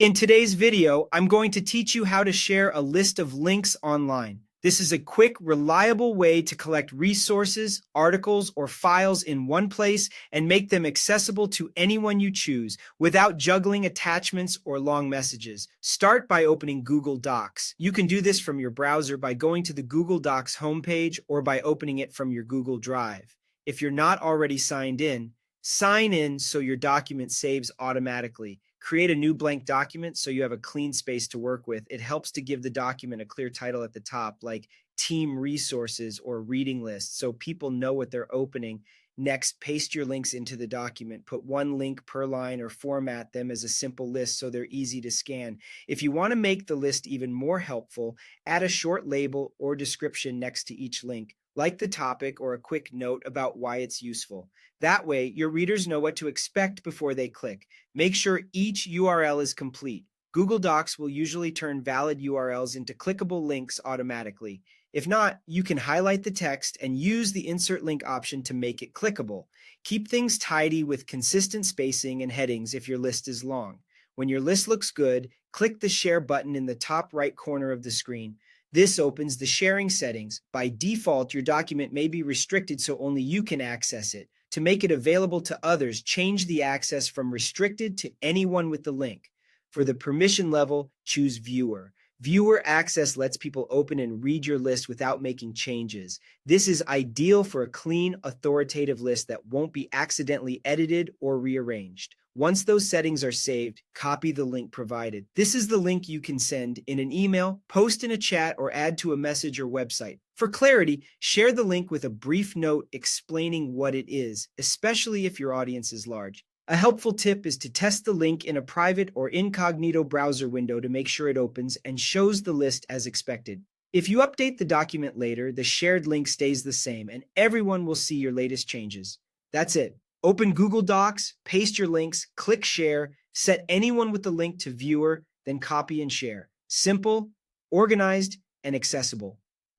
In today's video, I'm going to teach you how to share a list of links online. This is a quick, reliable way to collect resources, articles, or files in one place and make them accessible to anyone you choose without juggling attachments or long messages. Start by opening Google Docs. You can do this from your browser by going to the Google Docs homepage or by opening it from your Google Drive. If you're not already signed in, sign in so your document saves automatically. Create a new blank document so you have a clean space to work with. It helps to give the document a clear title at the top, like Team Resources or Reading List, so people know what they're opening. Next, paste your links into the document. Put one link per line or format them as a simple list so they're easy to scan. If you want to make the list even more helpful, add a short label or description next to each link, like the topic or a quick note about why it's useful. That way, your readers know what to expect before they click. Make sure each URL is complete. Google Docs will usually turn valid URLs into clickable links automatically. If not, you can highlight the text and use the insert link option to make it clickable. Keep things tidy with consistent spacing and headings if your list is long. When your list looks good, click the share button in the top right corner of the screen. This opens the sharing settings. By default, your document may be restricted so only you can access it. To make it available to others, change the access from restricted to anyone with the link. For the permission level, choose Viewer. Viewer access lets people open and read your list without making changes. This is ideal for a clean, authoritative list that won't be accidentally edited or rearranged. Once those settings are saved, copy the link provided. This is the link you can send in an email, post in a chat, or add to a message or website. For clarity, share the link with a brief note explaining what it is, especially if your audience is large. A helpful tip is to test the link in a private or incognito browser window to make sure it opens and shows the list as expected. If you update the document later, the shared link stays the same and everyone will see your latest changes. That's it. Open Google Docs, paste your links, click share, set anyone with the link to viewer, then copy and share. Simple, organized, and accessible.